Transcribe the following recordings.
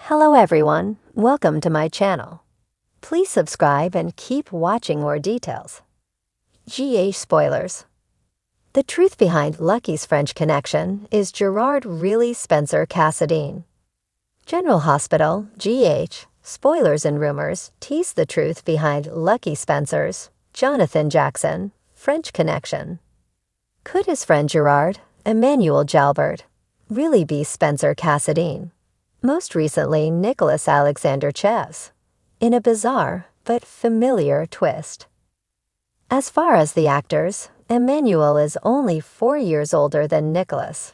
Hello everyone, welcome to my channel. Please subscribe and keep watching more details. GH spoilers. The truth behind Lucky's French connection is Gerard really Spencer Cassadine. General Hospital, GH, spoilers and rumors tease the truth behind Lucky Spencer's, Jonathan Jackson, French connection. Could his friend Gerard, Emmanuel Jalbert, really be Spencer Cassadine? Most recently, Nicholas Alexander Chevs, in a bizarre but familiar twist. As far as the actors, Emmanuel is only 4 years older than Nicholas,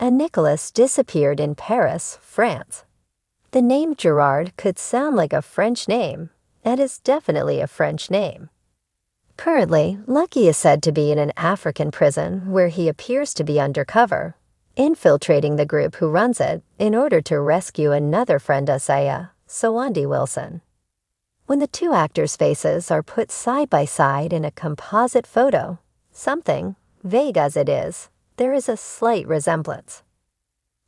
and Nicholas disappeared in Paris, France. The name Gerard could sound like a French name, and is definitely a French name. Currently, Lucky is said to be in an African prison where he appears to be undercover, infiltrating the group who runs it in order to rescue another friend Isaiah, Sawandi Wilson. When the two actors' faces are put side by side in a composite photo, something, vague as it is, there is a slight resemblance.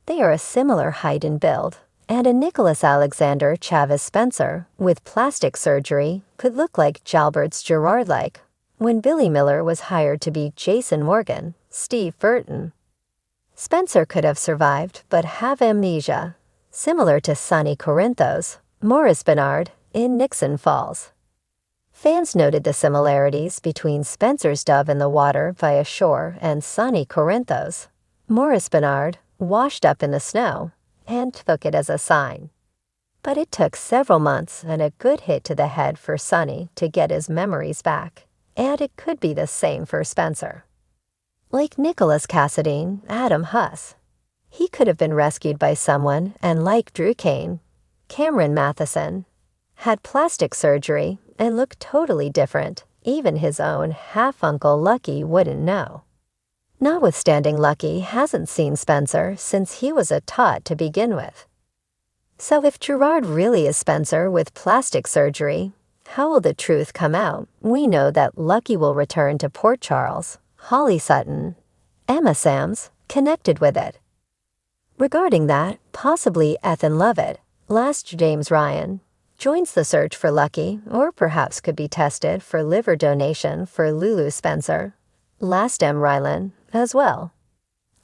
They are a similar height and build, and a Nicholas Alexander Chavez Spencer with plastic surgery could look like Jalbert's Gerard-like when Billy Miller was hired to be Jason Morgan, Steve Burton. Spencer could have survived but have amnesia, similar to Sonny Corinthos, Maurice Bernard, in Nixon Falls. Fans noted the similarities between Spencer's dove in the water via shore and Sonny Corinthos, Maurice Bernard, washed up in the snow, and took it as a sign. But it took several months and a good hit to the head for Sonny to get his memories back, and it could be the same for Spencer. Like Nicholas Cassadine, Adam Huss. He could have been rescued by someone and, like Drew Kane, Cameron Matheson, had plastic surgery and looked totally different. Even his own half-uncle Lucky wouldn't know. Notwithstanding, Lucky hasn't seen Spencer since he was a tot to begin with. So if Gerard really is Spencer with plastic surgery, how will the truth come out? We know that Lucky will return to Port Charles. Holly Sutton, Emma Sams, connected with it. Regarding that, possibly Ethan Lovett, last James Ryan, joins the search for Lucky, or perhaps could be tested for liver donation for Lulu Spencer, last M. Rylan, as well.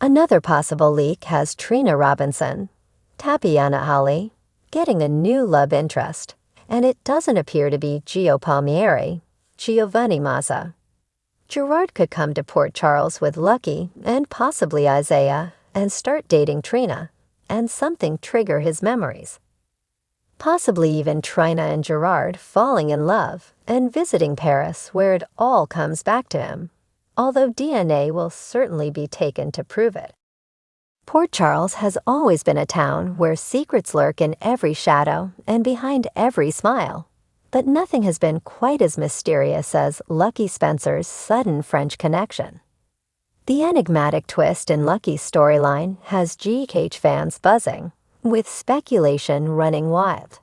Another possible leak has Trina Robinson, Tapiana Ali, getting a new love interest, and it doesn't appear to be Gio Palmieri, Giovanni Mazza. Gerard could come to Port Charles with Lucky and possibly Isaiah and start dating Trina, and something trigger his memories. Possibly even Trina and Gerard falling in love and visiting Paris where it all comes back to him, although DNA will certainly be taken to prove it. Port Charles has always been a town where secrets lurk in every shadow and behind every smile. But nothing has been quite as mysterious as Lucky Spencer's sudden French connection. The enigmatic twist in Lucky's storyline has GH fans buzzing, with speculation running wild.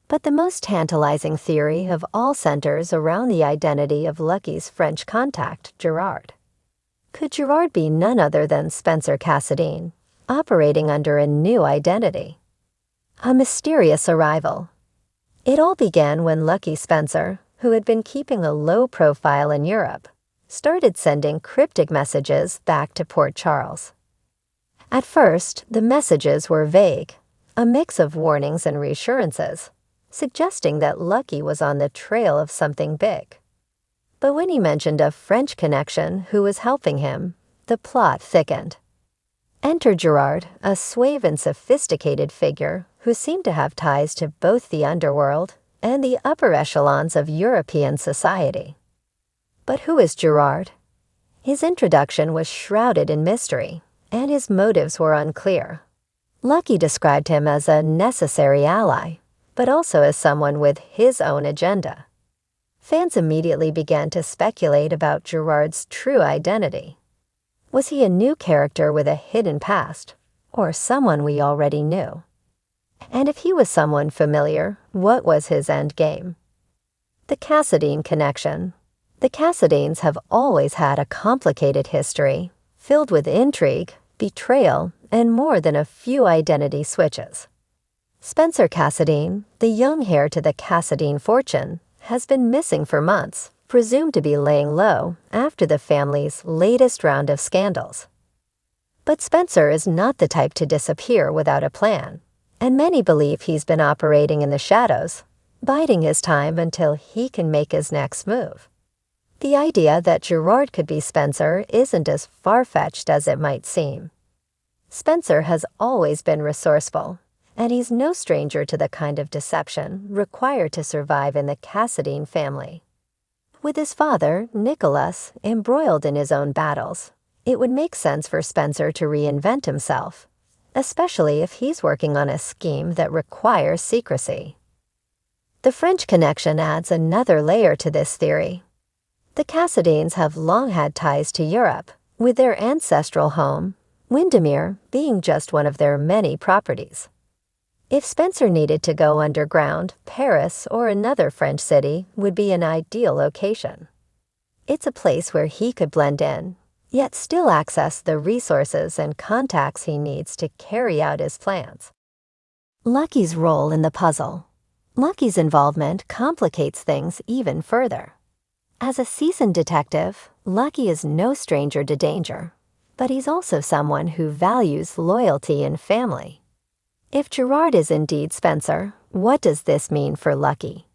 But the most tantalizing theory of all centers around the identity of Lucky's French contact, Gerard. Could Gerard be none other than Spencer Cassadine, operating under a new identity? A mysterious arrival. It all began when Lucky Spencer, who had been keeping a low profile in Europe, started sending cryptic messages back to Port Charles. At first, the messages were vague, a mix of warnings and reassurances, suggesting that Lucky was on the trail of something big. But when he mentioned a French connection who was helping him, the plot thickened. Enter Gerard, a suave and sophisticated figure who seemed to have ties to both the underworld and the upper echelons of European society. But who is Gerard? His introduction was shrouded in mystery, and his motives were unclear. Lucky described him as a necessary ally, but also as someone with his own agenda. Fans immediately began to speculate about Gerard's true identity. Was he a new character with a hidden past, or someone we already knew? And if he was someone familiar, what was his end game? The Cassadine connection. The Cassadines have always had a complicated history, filled with intrigue, betrayal, and more than a few identity switches. Spencer Cassadine, the young heir to the Cassadine fortune, has been missing for months, presumed to be laying low after the family's latest round of scandals. But Spencer is not the type to disappear without a plan, and many believe he's been operating in the shadows, biding his time until he can make his next move. The idea that Gerard could be Spencer isn't as far-fetched as it might seem. Spencer has always been resourceful, and he's no stranger to the kind of deception required to survive in the Cassadine family. With his father, Nicholas, embroiled in his own battles, it would make sense for Spencer to reinvent himself, especially if he's working on a scheme that requires secrecy. The French connection adds another layer to this theory. The Cassadines have long had ties to Europe, with their ancestral home, Windermere, being just one of their many properties. If Spencer needed to go underground, Paris or another French city would be an ideal location. It's a place where he could blend in, yet still access the resources and contacts he needs to carry out his plans. Lucky's role in the puzzle. Lucky's involvement complicates things even further. As a seasoned detective, Lucky is no stranger to danger, but he's also someone who values loyalty and family. If Gerard is indeed Spencer, what does this mean for Lucky?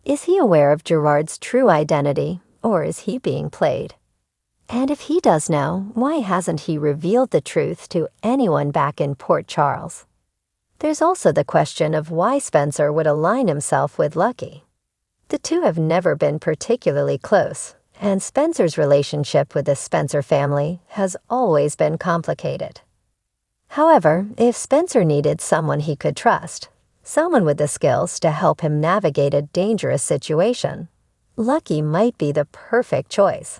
Is he aware of Gerard's true identity, or is he being played? And if he does know, why hasn't he revealed the truth to anyone back in Port Charles? There's also the question of why Spencer would align himself with Lucky. The two have never been particularly close, and Spencer's relationship with the Spencer family has always been complicated. However, if Spencer needed someone he could trust, someone with the skills to help him navigate a dangerous situation, Lucky might be the perfect choice.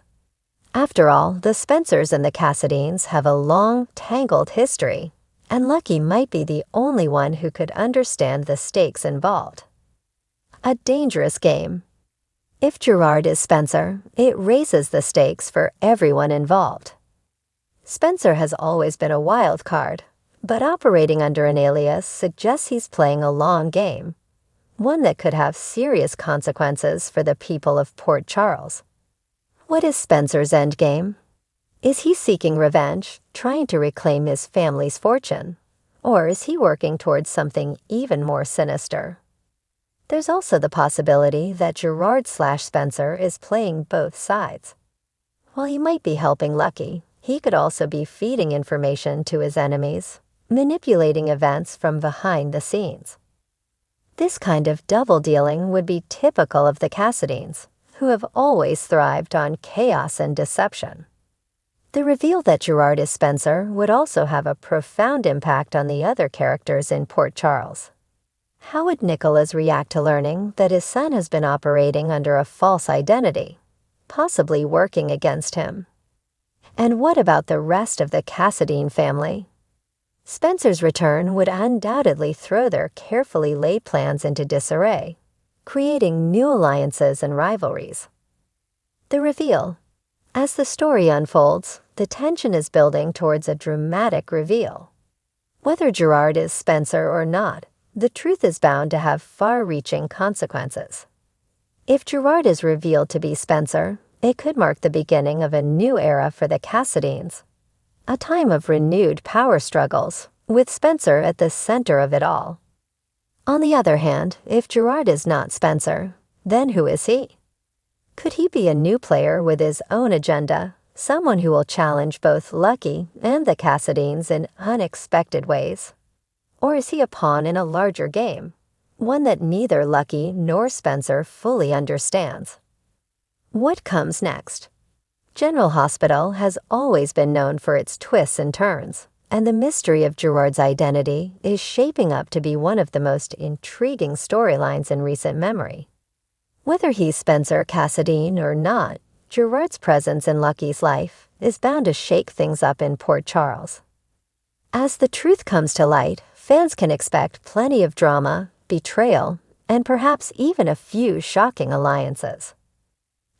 After all, the Spencers and the Cassadines have a long, tangled history, and Lucky might be the only one who could understand the stakes involved. A dangerous game. If Gerard is Spencer, it raises the stakes for everyone involved. Spencer has always been a wild card, but operating under an alias suggests he's playing a long game, one that could have serious consequences for the people of Port Charles. What is Spencer's endgame? Is he seeking revenge, trying to reclaim his family's fortune, or is he working towards something even more sinister? There's also the possibility that Gerard/Spencer is playing both sides. While he might be helping Lucky, he could also be feeding information to his enemies, manipulating events from behind the scenes. This kind of double-dealing would be typical of the Cassadines, who have always thrived on chaos and deception. The reveal that Gerard is Spencer would also have a profound impact on the other characters in Port Charles. How would Nicholas react to learning that his son has been operating under a false identity, possibly working against him? And what about the rest of the Cassadine family? Spencer's return would undoubtedly throw their carefully laid plans into disarray, creating new alliances and rivalries. The reveal. As the story unfolds, the tension is building towards a dramatic reveal. Whether Gerard is Spencer or not, the truth is bound to have far-reaching consequences. If Gerard is revealed to be Spencer, it could mark the beginning of a new era for the Cassadines, a time of renewed power struggles, with Spencer at the center of it all. On the other hand, if Gerard is not Spencer, then who is he? Could he be a new player with his own agenda, someone who will challenge both Lucky and the Cassadines in unexpected ways? Or is he a pawn in a larger game, one that neither Lucky nor Spencer fully understands? What comes next? General Hospital has always been known for its twists and turns, and the mystery of Gerard's identity is shaping up to be one of the most intriguing storylines in recent memory. Whether he's Spencer Cassadine or not, Gerard's presence in Lucky's life is bound to shake things up in Port Charles. As the truth comes to light, fans can expect plenty of drama, betrayal, and perhaps even a few shocking alliances.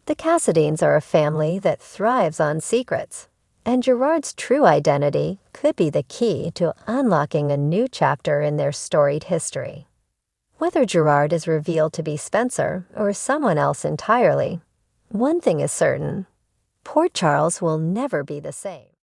The Cassadines are a family that thrives on secrets, and Gerard's true identity could be the key to unlocking a new chapter in their storied history. Whether Gerard is revealed to be Spencer or someone else entirely, one thing is certain: Port Charles will never be the same.